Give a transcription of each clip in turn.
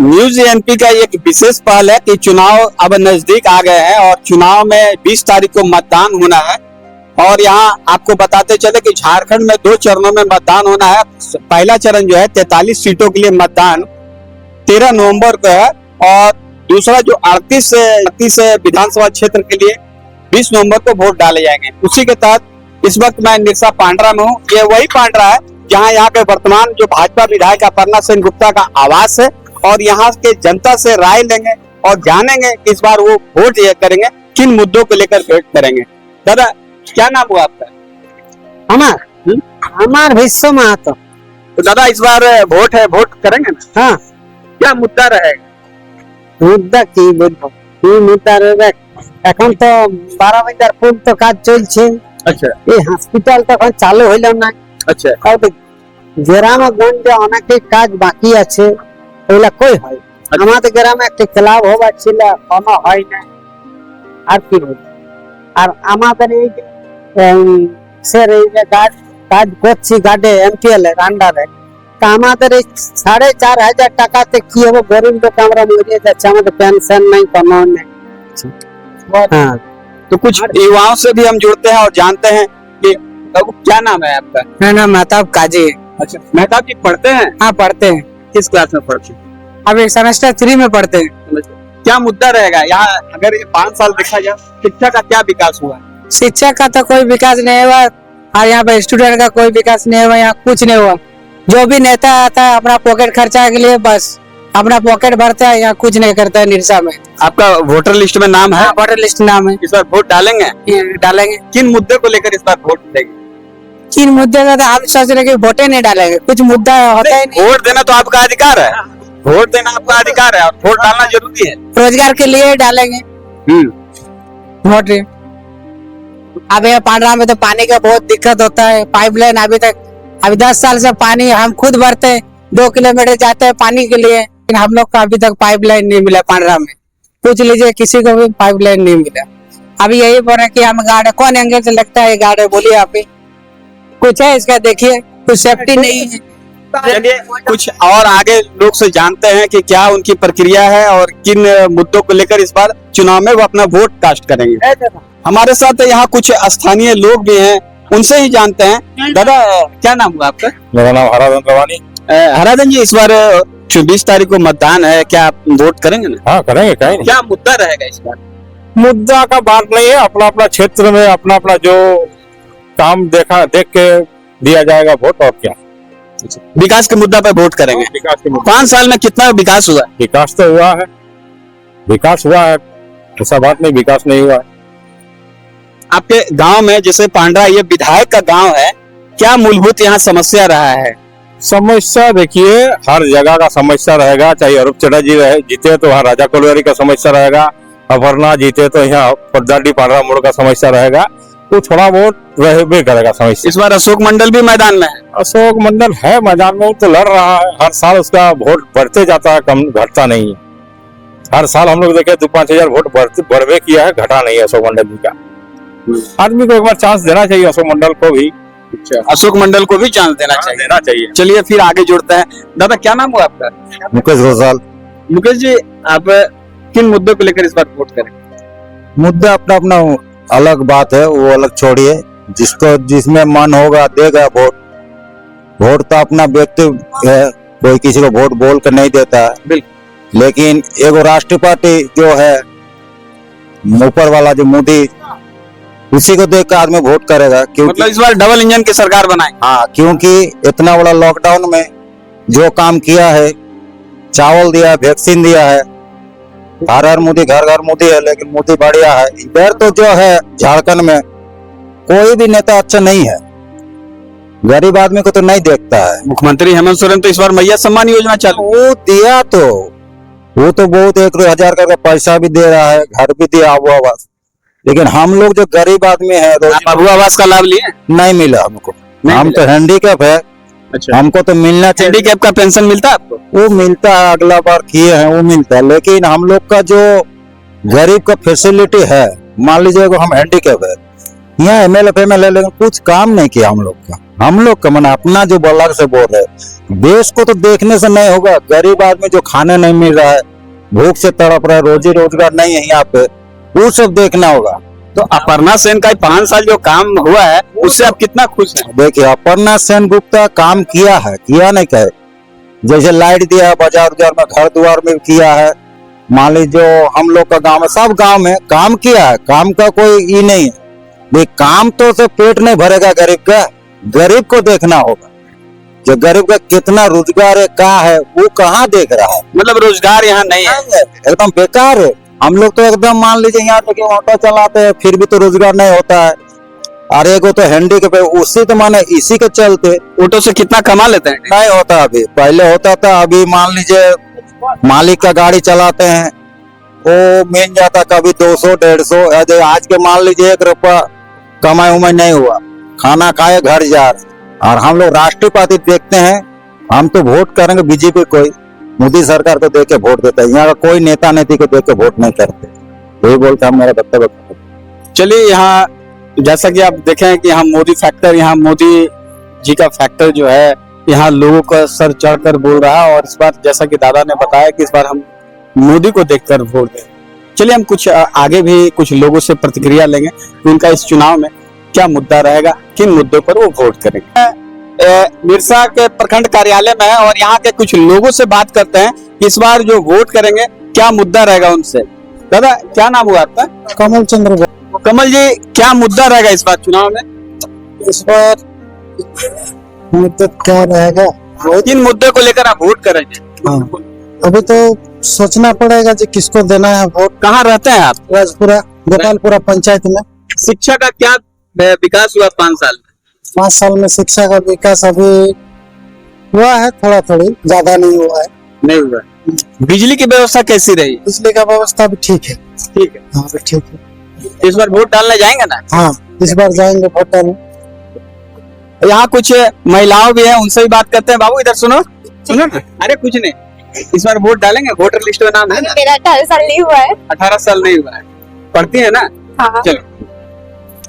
News NP का एक विशेष पहल है कि चुनाव अब नजदीक आ गए हैं और चुनाव में 20 तारीख को मतदान होना है। और यहाँ आपको बताते चले कि झारखंड में 2 चरणों में मतदान होना है। पहला चरण जो है 43 सीटों के लिए मतदान 13 नवंबर को है और दूसरा जो 38 विधानसभा क्षेत्र के लिए 20 नवंबर को वोट डाले जाएंगे। उसी के तहत इस वक्त मैं निरसा पांड्रा में हूँ। ये वही पांड्रा है जहाँ यहाँ के वर्तमान जो भाजपा विधायक अपर्णा सेन गुप्ता का आवास है और यहाँ के जनता से राय लेंगे और जानेंगे कि इस बार वो वोट करेंगे किन मुद्दों को लेकर वोट करेंगे। दादा क्या नाम हुआ आपका? हमार विश्व महतो। तो दादा इस बार वोट है, वोट करेंगे ना? हाँ, क्या मुद्दा रहेगा? मुद्दा की बोलबो की मुद्दा रहे এখন তো 12 বাজার ফুল তো কাজ চলছে। আচ্ছা, এই হসপিটাল তখন চালু হইল না। আচ্ছা, আর গ্রামে গঞ্জে অনেক কাজ বাকি আছে, ওগুলা কই হয়। আমাদের গ্রামে একটা ক্লাব হবার ছিল, কোনো হয় না। আর কি বল, আর আমাদের এই যে স্যার এই যে কাজ করছি গার্ডে এমপিএল এর আন্ডারে, তা আমাদের এই 4,500 টাকাতে কি হবে? গরিব লোক আমরা মরে যাচ্ছে, আমাদের পেনশন নাই, কোনো নেই। हाँ, तो कुछ युवाओं से भी हम जुड़ते हैं और जानते हैं कि क्या नाम है आपका? मेरा नाम महताब काजी है। अच्छा, मेहताब जी पढ़ते हैं? हाँ, पढ़ते हैं। किस क्लास में पढ़ते हैं? अभी सेमेस्टर 3 में पढ़ते हैं। क्या मुद्दा रहेगा यहाँ? अगर ये 5 साल देखा जाए शिक्षा का क्या विकास हुआ? शिक्षा का तो कोई विकास नहीं हुआ और यहाँ पे स्टूडेंट का कोई विकास नहीं हुआ। यहाँ कुछ नहीं हुआ। जो भी नेता आता है अपना पॉकेट खर्चा के लिए बस अपना पॉकेट भरता है, यहाँ कुछ नहीं करता है। निरसा में आपका वोटर लिस्ट में नाम है? वोटर लिस्ट नाम है। इस बार वोट डालेंगे? डालेंगे। किन मुद्दे को लेकर इस बार वोट देंगे? किन मुद्दे का तो हम सोच रहे कि वोटे नहीं डालेंगे, कुछ मुद्दा होता ही नहीं। वोट देना तो आपका अधिकार है, वोट देना आपका अधिकार है और वोट डालना जरूरी है। रोजगार के लिए डालेंगे वोट। अब यहाँ पांड्रा में तो पानी का बहुत दिक्कत होता है। पाइपलाइन अभी 10 साल से पानी हम खुद भरते हैं, 2 किलोमीटर जाते हैं पानी के लिए, लेकिन हम लोग को अभी तक पाइपलाइन नहीं मिला। पांड्रा में पूछ लीजिए, किसी को भी पाइपलाइन नहीं मिला। अभी यही बोल रहे कि हम गार्ड, कौन एंगल से लगता है गार्ड है? बोलिए आप ही, कुछ है इसका? देखिए, कुछ सेफ्टी नहीं है। चलिए कुछ और आगे लोग से जानते हैं कि क्या उनकी प्रक्रिया है और किन मुद्दों को लेकर इस बार चुनाव में वो अपना वोट कास्ट करेंगे। हमारे साथ यहाँ कुछ स्थानीय लोग भी हैं, उनसे ही जानते हैं। दादा क्या नाम हुआ आपका? मेरा नाम हराधन रवानी। हराधन जी, इस बार 20 तारीख को मतदान है, क्या आप वोट करेंगे ना? हाँ, करेंगे। क्या मुद्दा रहेगा इस बार? मुद्दा का बात नहीं है, अपना अपना क्षेत्र में अपना अपना जो काम देख के दिया जाएगा वोट, और क्या। विकास के मुद्दा पे वोट करेंगे। विकास के मुद्दा, 5 साल में कितना विकास हुआ? विकास तो हुआ है, विकास हुआ है, ऐसा बात नहीं विकास नहीं हुआ है। आपके गांव में जैसे पांड्रा ये विधायक का गांव है, क्या मूलभूत यहाँ समस्या रहा है? समस्या देखिए, हर जगह का समस्या रहेगा। चाहे अरूप चड्ढा जी जीते तो वहाँ राजा कोलवारी का समस्या रहेगा, अपर्णा जीते तो यहाँ पद्दाडी पांड्रा मोड़ का समस्या रहेगा, तो थोड़ा बहुत रहे करेगा समस्या। इस बार अशोक मंडल भी मैदान में है। अशोक मंडल है मैदान में, तो लड़ रहा है। हर साल उसका वोट बढ़ते जाता है, कम घटता नहीं है। हर साल हम लोग देखे 2-5 हजार वोट बढ़वे किया है, घटा नहीं है अशोक मंडल जी का। आदमी को एक बार चांस देना चाहिए, अशोक मंडल को भी। अशोक मंडल को भी चांस देना चाहिए। चलिए फिर आगे जुड़ते हैं। दादा क्या नाम हुआ आपका? मुकेश घोषाल। मुकेश जी, आप किन मुद्दों को लेकर इस बार वोट करें? मुद्दा अपना अपना अलग बात है, वो अलग छोड़िए। जिसको जिसमें मन होगा देगा वोट। वोट तो अपना व्यक्ति है, कोई किसी को वोट बोल कर नहीं देता है। बिल्कुल। लेकिन एगो राष्ट्रीय पार्टी जो है, ऊपर वाला जो मोदी, उसी को देख कर आदमी वोट करेगा। क्योंकि मतलब इस बार डबल इंजन की सरकार बनाए। हाँ, क्योंकि इतना बड़ा लॉकडाउन में जो काम किया है, चावल दिया है, वैक्सीन दिया है, घर घर मोदी है, लेकिन मोदी बढ़िया है। इधर तो जो है झारखंड में कोई भी नेता अच्छा नहीं है, गरीब आदमी को तो नहीं देखता है। मुख्यमंत्री हेमंत सोरेन तो इस बार मैया सम्मान योजना चालू वो दिया, तो वो तो बहुत 1,000 का पैसा भी दे रहा है, घर भी दिया हुआ आवास। लेकिन हम लोग जो गरीब आदमी है, बाबू आवास का लाभ लिए? नहीं मिला हमको। हम तो हैंडीकैप है। अच्छा, हमको तो मिलना चाहिए। हैंडीकैप का पेंशन मिलता है आपको? वो मिलता है, अगला बार किए हैं वो मिलता है। लेकिन हम लोग का जो गरीब का फैसिलिटी है, मान लीजिए हम हैंडीकैप है, यहाँ एमएलए फेमएलए, लेकिन कुछ काम नहीं किया हम लोग का मन अपना जो बलर से बोल रहे। देश को तो देखने से नहीं होगा, गरीब आदमी जो खाने नहीं मिल रहा है, भूख से तड़प रहा है, रोजी रोजगार नहीं है यहाँ पे, वो सब देखना होगा। तो अपर्णा सेन का 5 साल जो काम हुआ है उससे आप कितना खुश हैं? देखिए अपर्णा सेन गुप्ता काम किया है, किया नहीं कहे, जैसे लाइट दिया है, बाजार उजार में, घर द्वार में किया है, मान लीजिए जो हम लोग का गांव है, सब गांव में काम किया है, काम का कोई ये नहीं है। ये काम तो से पेट नहीं भरेगा गरीब का, गरीब को देखना होगा, जो गरीब का कितना रोजगार है, क्या है, वो कहाँ देख रहा है। मतलब रोजगार यहाँ नहीं है, एकदम बेकार है। हम लोग तो एकदम मान लीजिए यहाँ तक ऑटो चलाते हैं, फिर भी तो रोजगार नहीं होता है, और एगो तो हैंडी के पे उसी तो माने इसी के चलते ऑटो से कितना कमा लेते हैं? नहीं होता, अभी पहले होता था, अभी मान लीजिए मालिक का गाड़ी चलाते हैं, वो मिल जाता कभी 200-150, आज के मान लीजिए 1 रुपया कमाई उमाई नहीं हुआ, खाना खाए घर जा रहे। और हम लोग राष्ट्रीय पार्टी देखते हैं, हम तो वोट करेंगे बीजेपी, कोई मोदी सरकार को देके वोट देता है, यहाँ का कोई नेता नेती को देके वोट नहीं करते। यही बोलते हम मेरा वक्तव्य। चलिए, यहाँ जैसा कि आप देखें कि यहाँ मोदी फैक्टर, यहाँ मोदी जी का फैक्टर जो है यहाँ लोगों का सर चढ़कर बोल रहा है। और इस बार जैसा कि दादा ने बताया कि इस बार हम मोदी को देखकर वोट दें। चलिए हम कुछ आगे भी कुछ लोगों से प्रतिक्रिया लेंगे कि उनका इस चुनाव में क्या मुद्दा रहेगा, किन मुद्दों पर वो वोट करेंगे। मिर्सा के प्रखंड कार्यालय में है और यहाँ के कुछ लोगों से बात करते हैं कि इस बार जो वोट करेंगे क्या मुद्दा रहेगा उनसे। दादा क्या नाम हुआ आपका? कमल चंद्र। कमल जी, क्या मुद्दा रहेगा इस बार चुनाव में? इस बार मुद्दा क्या रहेगा, किन मुद्दे को लेकर आप वोट करेंगे? अभी तो सोचना पड़ेगा जी किसको देना है वोट। कहाँ रहते हैं आप? राजपुरा गोपालपुरा पंचायत में। शिक्षा का क्या विकास हुआ 5 साल में? 5 साल में शिक्षा का विकास अभी हुआ है, थोड़ा थोड़ी, ज्यादा नहीं हुआ है। नहीं हुआ। बिजली की व्यवस्था कैसी रही? बिजली का व्यवस्था भी ठीक है। ठीक है। हाँ ठीक है। इस बार वोट डालने जाएंगे ना? हाँ इस बार जाएंगे वोट डालने। यहाँ कुछ महिलाओं भी हैं, उनसे भी बात करते हैं। बाबू इधर सुनो सुनो ना। अरे कुछ नहीं, इस बार वोट डालेंगे? वोटर लिस्ट में नाम है ना? मेरा 18 साल नहीं हुआ है। 18 साल नहीं हुआ है। पढ़ती है ना? हाँ। चलो,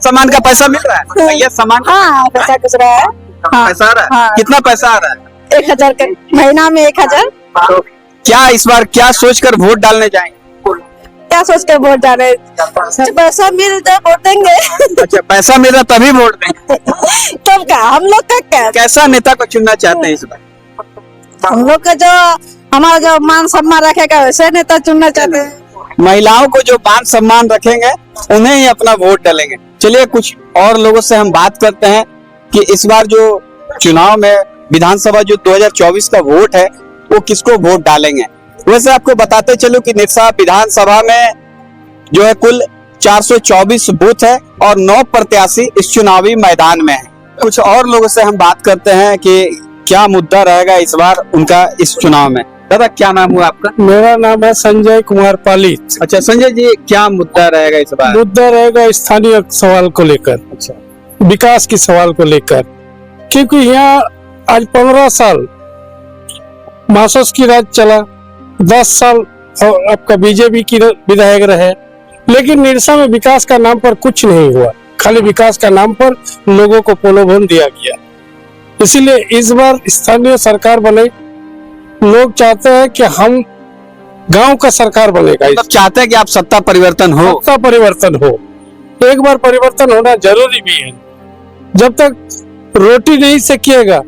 सामान का पैसा मिल रहा है? भैया सामान का हाँ पैसा कुछ रहा है। हाँ। पैसा आ रहा है? हाँ। कितना पैसा आ रहा है? 1000 का महीना में 1000। तो क्या इस बार क्या सोचकर वोट डालने जाएंगे? क्या सोच कर वोट डाले? पैसा मिलता वोट देंगे। अच्छा, पैसा मिल रहा तभी वोट देंगे। तब का हम लोग का क्या? कैसा नेता को चुनना चाहते हैं इस बार? हम लोग का जो हमारा जो मान सम्मान रखेगा वैसे नेता चुनना चाहते हैं। महिलाओं को जो मान सम्मान रखेंगे उन्हें ही अपना वोट डालेंगे। चलिए कुछ और लोगों से हम बात करते हैं कि इस बार जो चुनाव में विधानसभा जो 2024 का वोट है वो किसको वोट डालेंगे। वैसे आपको बताते चलो कि निरसा विधानसभा में जो है कुल 424 बूथ है और 9 प्रत्याशी इस चुनावी मैदान में है। कुछ और लोगों से हम बात करते हैं कि क्या मुद्दा रहेगा इस बार उनका इस चुनाव में। दादा क्या नाम हुआ आपका? मेरा नाम है संजय कुमार पालित। अच्छा संजय जी, क्या मुद्दा रहेगा इस बार? मुद्दा रहेगा स्थानीय सवाल को लेकर, अच्छा, विकास की सवाल को लेकर, क्योंकि यहाँ आज 15 साल मार्क्सिस्ट की राज चला, 10 साल और आपका बीजेपी की विधायक रहे, लेकिन निरसा में विकास का नाम पर कुछ नहीं हुआ। खाली विकास का नाम पर लोगों को प्रलोभन दिया गया। इसीलिए इस बार स्थानीय सरकार बने, लोग चाहते हैं कि हम गांव का सरकार बनेगा। मतलब चाहते हैं कि आप सत्ता परिवर्तन हो। सत्ता परिवर्तन हो, एक बार परिवर्तन होना जरूरी भी है। जब तक रोटी नहीं सेकिएगा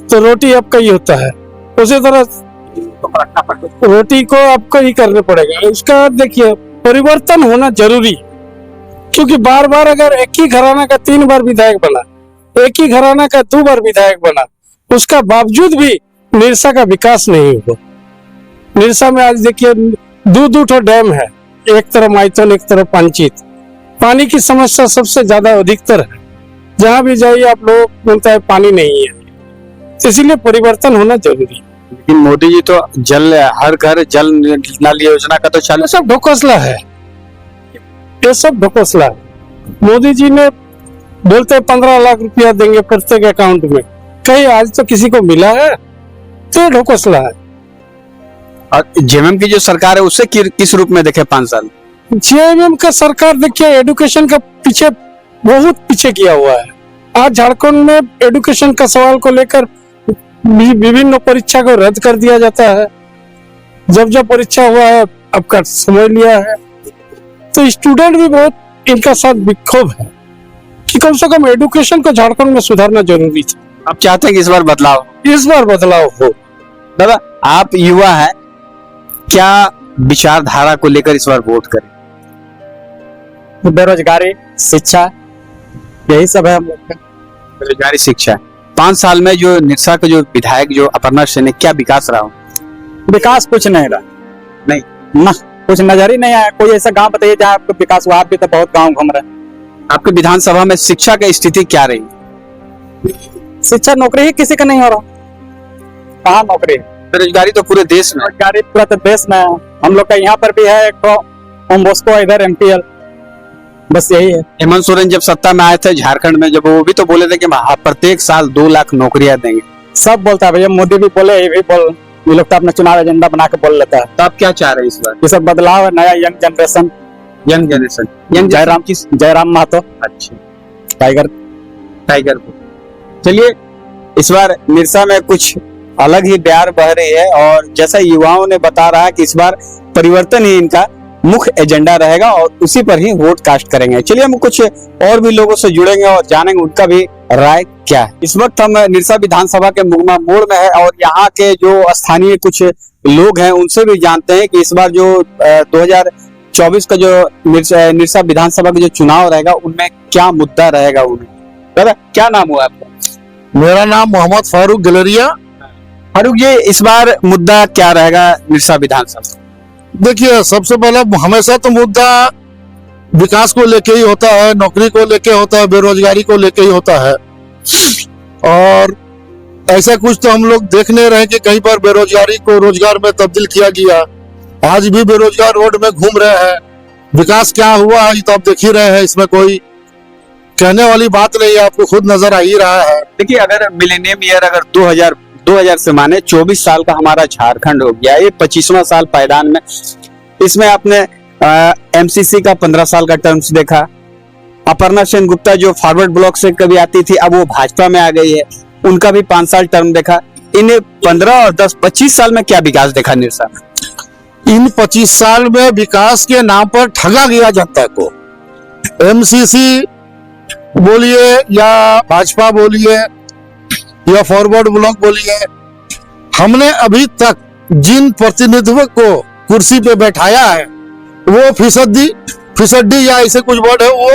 तो रोटी आपका ही होता है, उसी तरह रोटी को आपको ही करना पड़ेगा। उसका देखिए परिवर्तन होना जरूरी है, क्योंकि बार बार अगर एक ही घराना का 3 बार विधायक बना, एक ही घराना का 2 बार विधायक बना, उसका बावजूद भी निरसा का विकास नहीं हुआ। निरसा में आज देखिए 2 ठो डैम है, एक तरफ माइथन एक तरफ पंचित। पानी की समस्या सबसे ज्यादा अधिकतर है, जहां भी जाइए आप लोग बोलता है पानी नहीं है। इसीलिए परिवर्तन होना जरूरी है। लेकिन मोदी जी तो जल हर घर जल नल योजना का तो चालू, ये सब ढोकसला है, ये सब ढोकसला है। मोदी जी ने बोलते 15 लाख रुपया देंगे प्रत्येक अकाउंट में, कहीं आज तो किसी को मिला है? तो ढोकसला है। और जेएमएम की जो सरकार है उससे किस रूप में देखे 5 साल? जेएमएम का सरकार देखिए एजुकेशन का पीछे बहुत पीछे किया हुआ है। आज झारखंड में एजुकेशन का सवाल को लेकर विभिन्न परीक्षा को रद्द कर दिया जाता है। जब जब परीक्षा हुआ है आपका समझ लिया है, तो स्टूडेंट भी बहुत इनका साथ विक्षोभ है कि कम से कम एजुकेशन को झारखंड में सुधारना जरूरी था। आप चाहते हैं कि इस बार बदलाव हो? इस बार बदलाव हो। दादा, आप युवा हैं, क्या विचारधारा को लेकर इस बार वोट करें? बेरोजगारी, शिक्षा, यही सब है हम लोग का। बेरोजगारी, शिक्षा। 5 साल में जो निरसा के जो विधायक जो अपर्णा सेन ने, क्या विकास रहा हो? विकास कुछ नहीं रहा, नहीं ना कुछ नजर ही नहीं आया। कोई ऐसा गांव बताइए जहाँ आपको विकास हुआ? आप भी तो बहुत गांव घूम रहे हैं। आपके विधानसभा में शिक्षा की स्थिति क्या रही? शिक्षा, नौकरी ही किसी का नहीं हो रहा। कहाँ नौकरी है? बेरोजगारी तो पूरे देश में। बेरोजगारी पूरा तो देश में है। हम लोग का यहाँ पर भी है एक तो ओम बॉस्को, इधर MPL, बस यही है। हेमंत सोरेन जब सत्ता में आए थे झारखंड में, जब वो भी तो बोले थे कि हम प्रत्येक साल 2 लाख नौकरियां देंगे। सब बोलता है भैया, मोदी भी बोले, ये भी बोल, ये लोग तो अपना चुनाव एजेंडा बना के बोल लेता है। तो आप क्या चाह रहे हैं इस बार? ये सब बदलाव है, नया young generation. Young generation, young Jairam Mahato, अच्छा, टाइगर। चलिए, इस बार निरसा में कुछ अलग ही बयार बह रही है और जैसा युवाओं ने बता रहा है कि इस बार परिवर्तन ही इनका मुख्य एजेंडा रहेगा और उसी पर ही वोट कास्ट करेंगे। चलिए, हम कुछ और भी लोगों से जुड़ेंगे और जानेंगे उनका भी राय क्या है। इस वक्त हम निरसा विधानसभा के मुगमा मोड़ में है और यहाँ के जो स्थानीय कुछ लोग हैं उनसे भी जानते हैं कि इस बार जो 2024 का जो निरसा विधानसभा का जो चुनाव रहेगा उनमें क्या मुद्दा रहेगा उन्हें। दादा, क्या नाम हुआ आपका? मेरा नाम मोहम्मद फारूक गलेरिया। फारूक जी, इस बार मुद्दा क्या रहेगा निरसा विधानसभा? देखिए, सबसे पहले हमेशा तो मुद्दा विकास को लेके ही होता है, नौकरी को लेके होता है, बेरोजगारी को लेके ही होता है। और ऐसा कुछ तो हम लोग देख नहीं रहे कि कहीं पर बेरोजगारी को रोजगार में तब्दील किया गया। आज भी बेरोजगार रोड में घूम रहे हैं। विकास क्या हुआ ये तो आप देख ही रहे हैं, इसमें कोई कहने वाली बात नहीं है, आपको खुद नजर आ ही रहा है। देखिए, अगर मिलेनियम ईयर अगर 2000 से माने 24 साल का हमारा झारखंड हो गया, ये 25वां साल पायदान में। इसमें आपने MCC का 15 साल का टर्म्स देखा। अपर्णा सेन गुप्ता जो फॉरवर्ड ब्लॉक से कभी आती थी, अब वो भाजपा में आ गई है, उनका भी 5 साल टर्म देखा। इन्हें 15 और 10, 25 साल में क्या विकास देखा निरसा में? इन 25 साल में विकास के नाम पर ठगा गया जनता को। MCC बोलिए या भाजपा बोलिए या फॉरवर्ड ब्लॉक बोलिए, हमने अभी तक जिन प्रतिनिधित्व को कुर्सी पे बैठाया है वो फीसदी या ऐसे कुछ वर्ड है वो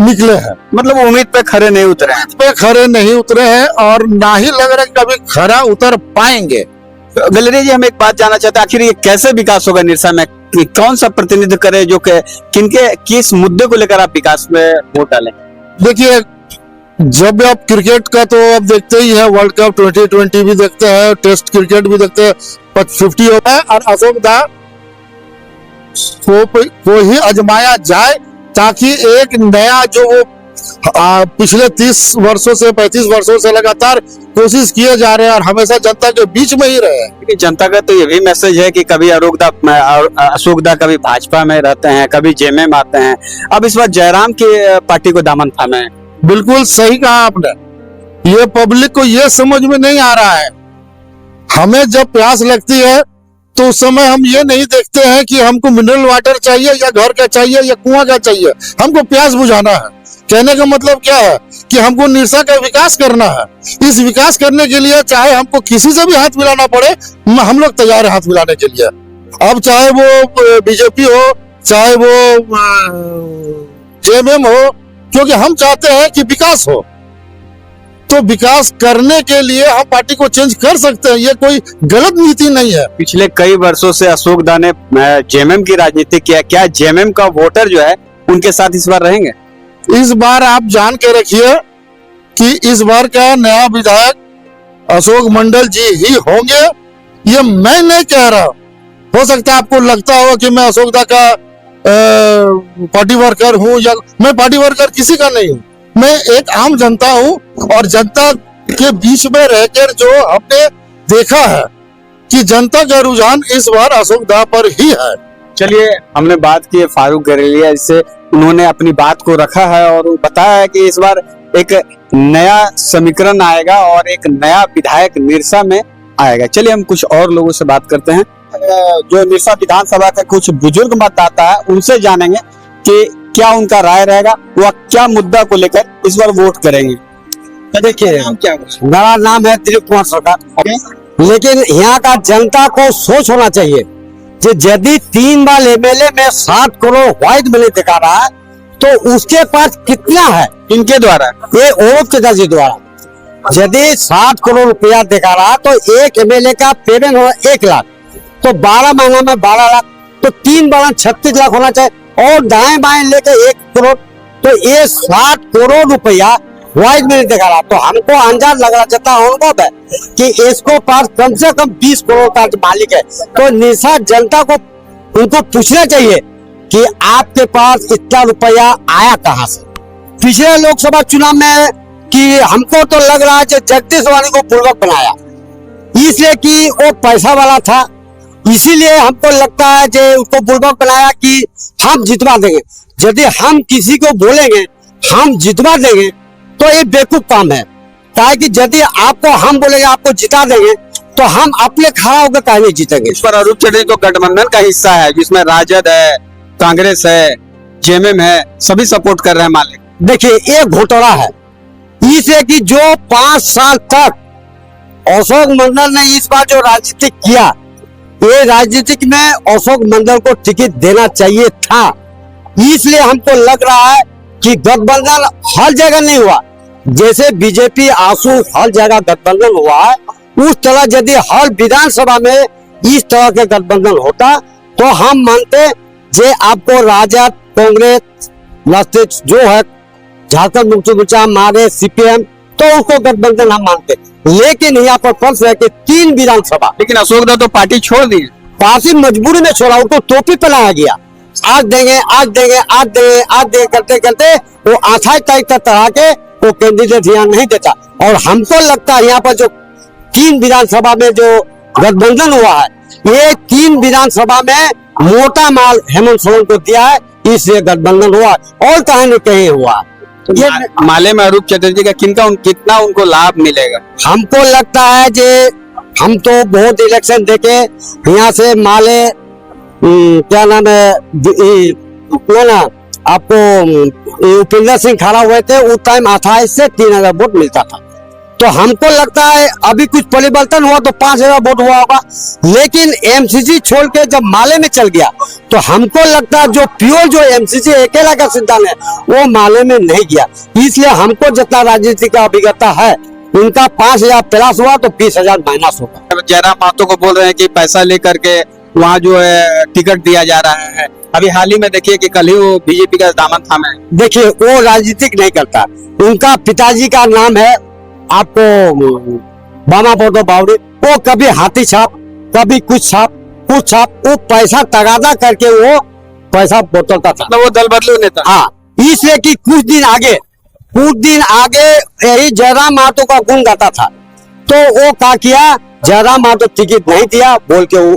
निकले हैं। मतलब उम्मीद पे खरे नहीं उतरे हैं और ना ही लग रहा है कभी खरा उतर पाएंगे। गलेरिया जी, हम एक बात जानना चाहते हैं, आखिर ये कैसे विकास होगा निरसा में? कि कौन सा प्रतिनिधित्व करे जो किस मुद्दे को लेकर आप विकास में वोट डालें? देखिए, जब आप क्रिकेट का तो आप देखते ही है, वर्ल्ड कप 2020 भी देखते हैं, टेस्ट क्रिकेट भी देखते हैं, 50 होता है और अशोक दा को ही आजमाया जाए ताकि एक नया जो वो पिछले 30 वर्षों से 35 वर्षों से लगातार कोशिश किए जा रहे हैं और हमेशा जनता के बीच में ही रहे। जनता का तो ये भी मैसेज है कि कभी अशोक दा कभी भाजपा में रहते हैं, कभी जेएमएम आते हैं, अब इस बार जयराम की पार्टी को दामन थामे हैं। बिल्कुल सही कहा आपने। ये पब्लिक को ये समझ में नहीं आ रहा है। हमें जब प्यास लगती है तो उस समय हम ये नहीं देखते हैं कि हमको मिनरल वाटर चाहिए या घर का चाहिए या कुआं का चाहिए, हमको प्यास बुझाना है। कहने का मतलब क्या है कि हमको निरसा का विकास करना है। इस विकास करने के लिए चाहे हमको किसी से भी हाथ मिलाना पड़े, हम लोग तैयार है हाथ मिलाने के लिए। अब चाहे वो बीजेपी हो, चाहे वो जेएमएम हो, क्योंकि हम चाहते हैं कि विकास हो। तो विकास करने के लिए हम पार्टी को चेंज कर सकते हैं, ये कोई गलत नीति नहीं है। पिछले कई वर्षों से अशोक दा ने जेएमएम की राजनीति किया, क्या जेएमएम का वोटर जो है उनके साथ इस बार रहेंगे? इस बार आप जान के रखिए कि इस बार का नया विधायक अशोक मंडल जी ही होंगे। ये मैं नहीं कह रहा, हो सकता है आपको लगता हो कि मैं अशोक दा का पार्टी वर्कर हूँ, या मैं पार्टी वर्कर किसी का नहीं हूँ। मैं एक आम जनता हूँ और जनता के बीच में रहकर जो हमने देखा है कि जनता का रुझान इस बार अशोक दा पर ही है। चलिए, हमने बात की फारूक गलेरिया से उन्होंने अपनी बात को रखा है और बताया है कि इस बार एक नया समीकरण आएगा और एक नया विधायक निरसा में आएगा। चलिए हम कुछ और लोगों से बात करते हैं। जो निरसा विधानसभा के कुछ बुजुर्ग मतदाता है उनसे जानेंगे कि क्या उनका राय रहेगा, वह क्या मुद्दा को लेकर इस बार वोट करेंगे। तो देखिए मेरा नाम है दिलीप कुमार सरकार। लेकिन यहाँ का जनता को सोच होना चाहिए कि यदि 3 बार एमएलए में 7 करोड़ व्हाइट मनी दिखा रहा है तो उसके पास कितना है, इनके द्वारा ये औरत पिताजी द्वारा यदि 7 करोड़ रुपया दिखा रहा तो एक एमएलए का पेमेंट होना 1 लाख, तो 12 महीना में 12 लाख, तो 3 बार 36 लाख होना चाहिए और दाएं बाएं लेके 1 करोड़, तो ये 7 करोड़ रुपया व्हाइट मनी दिखा रहा। तो हमको अंदाज लग रहा चाहता अनुभव है कि इसको पास कम से कम 20 करोड़ का मालिक है। तो निशा जनता को उनको पूछना चाहिए कि आपके पास इतना रुपया आया कहां से। पिछले लोकसभा चुनाव में कि हमको तो लग रहा है कि जगदीश वाणी को पूर्वक बनाया, इसलिए कि वो पैसा वाला था, इसीलिए हमको लगता है कि उसको पूर्वक बनाया कि हम जितवा देंगे। यदि हम किसी को बोलेंगे हम जितवा देंगे तो ये बेवकूफ काम है, ताकि यदि आपको हम बोलेंगे आपको जिता देंगे तो हम अपने खड़ा होकर कहीं नहीं जीतेंगे। इस पर अरूप चटर्जी तो गठबंधन का हिस्सा है जिसमें राजद है, कांग्रेस है, जेएमएम है, सभी सपोर्ट कर रहे हैं मालिक। देखिए ये घोटाला है, इसलिए कि जो 5 साल तक अशोक मंडल ने इस बार जो राजनीति किया, ये राजनीतिक में अशोक मंडल को टिकट देना चाहिए था। इसलिए हमको लग रहा है कि गठबंधन हर जगह नहीं हुआ, जैसे बीजेपी आंसू हर जगह गठबंधन हुआ है, उस तरह यदि हर विधानसभा में इस तरह के गठबंधन होता तो हम मानते जे आपको राजद, कांग्रेस, राष्ट्रीय जो है झारखंड मुक्ति मोर्चा, मारे सीपीएम, तो उसको गठबंधन हम मानते। लेकिन यहाँ पर प्रश्न है कि 3 विधानसभा, लेकिन अशोक दा तो पार्टी छोड़ दी, पार्टी मजबूरी में छोड़ा, उनको टोपी पहनाया गया, आज देंगे आज देंगे आज देंगे आज देंगे करते करते वो 28 तारीख तक चढ़ा के वो कैंडिडेट यहाँ नहीं देता। और हमको लगता है यहाँ पर जो 3 विधानसभा में जो गठबंधन हुआ है, ये 3 विधानसभा में मोटा माल हेमंत सोरेन को दिया है, इसलिए गठबंधन हुआ और कहीं न कहीं हुआ। ये माले में अरूप चटर्जी का कितना उनको लाभ मिलेगा? हमको लगता है कि हम तो बहुत इलेक्शन देखे यहाँ से माले क्या नाम है ना आपको उपेंद्र सिंह खड़ा हुए थे, उस टाइम 28 से 3000 वोट मिलता था। तो हमको लगता है अभी कुछ परिवर्तन हुआ तो 5000 वोट हुआ होगा, लेकिन एमसीसी छोड़ के जब माले में चल गया तो हमको लगता है जो प्योर जो एमसीसी अकेला का सिद्धांत है वो माले में नहीं गया। इसलिए हमको जितना राजनीति का अभिज्ञता है उनका 5000 प्लस हुआ तो 20000 माइनस होगा। जयराम महतो को बोल रहे हैं कि पैसा लेकर के वहाँ जो है टिकट दिया जा रहा है। अभी हाल ही में देखिए कि कल ही वो बीजेपी का दामन थामे। देखिए वो राजनीतिक नहीं करता, उनका पिताजी का नाम है आपको बामा बोधो बावड़ी, वो कभी हाथी छाप, कभी कुछ छाप, वो पैसा तगादा करके वो पैसा बोतलता था, मतलब वो दल बदलू नेता। हाँ, इसलिए कि कुछ दिन आगे यही जयराम महतो का गुण गाता था, तो वो क्या किया, जयराम महतो टिकट नहीं दिया बोल के वो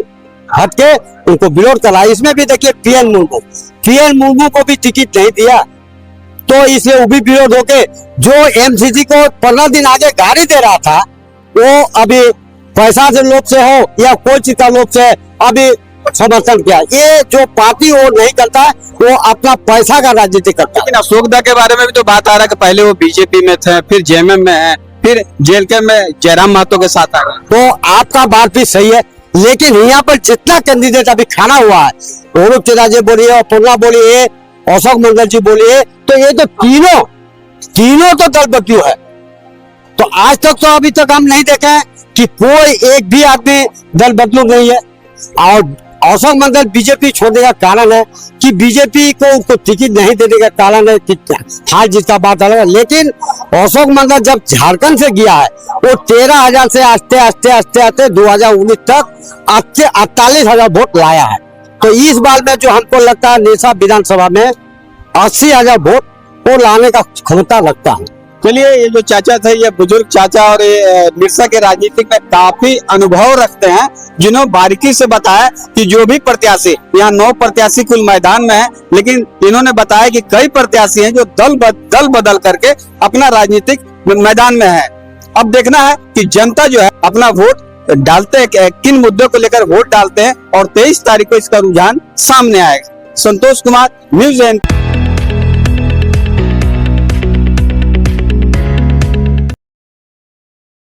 हट के उनको विरोध करा। इसमें भी देखिए पीएन मुर्मू को भी टिकट नहीं दिया, तो इसलिए वो भी विरोध होके जो एमसीसी को 15 दिन आगे गाड़ी दे रहा था वो अभी पैसा से लोभ से हो या कोई चीज का लोभ से अभी समर्थन किया। ये जो पार्टी वो नहीं करता है, वो अपना पैसा का राजनीति करता है। लेकिन अशोक दा के बारे में भी तो बात आ रहा है कि पहले वो बीजेपी में थे, फिर जेएमएम में है, फिर जेएलके में जयराम महतो के साथ आ गए। तो आपका बात भी सही है, लेकिन यहाँ पर जितना कैंडिडेट अभी खड़ा हुआ है, अरूप चटर्जी बोलिए, अपूर्णा बोलिए, अशोक मंडल जी बोलिए, तो ये तो तीनों तो दल बदलू है। तो आज तक तो अभी तक हम नहीं देखे कि कोई एक भी आदमी दल बदलू नहीं है। और अशोक मंडल बीजेपी छोड़ने का कारण है कि बीजेपी को उनको टिकट नहीं देने का कारण है कि हार जीत का बात अलग है। लेकिन अशोक मंडल जब झारखंड से गया है वो 13000 से आस्ते 2019 तक 48,000 वोट लाया है। तो इस बार में जो हमको लगता है निशा विधानसभा में 80,000 वोट को लाने का क्षमता लगता है। चलिए, ये जो चाचा थे, ये बुजुर्ग चाचा, और ये मिर्सा के राजनीतिक में काफी अनुभव रखते हैं, जिन्होंने बारीकी से बताया कि जो भी प्रत्याशी, यहाँ 9 प्रत्याशी कुल मैदान में है, लेकिन इन्होंने बताया कि कई प्रत्याशी हैं जो दल बदल करके अपना राजनीतिक मैदान में है। अब देखना है कि जनता जो है अपना वोट डालते हैं, किन मुद्दों को लेकर वोट डालते हैं, और 23 तारीख को इसका रुझान सामने आएगा। संतोष कुमार, न्यूज़ 8।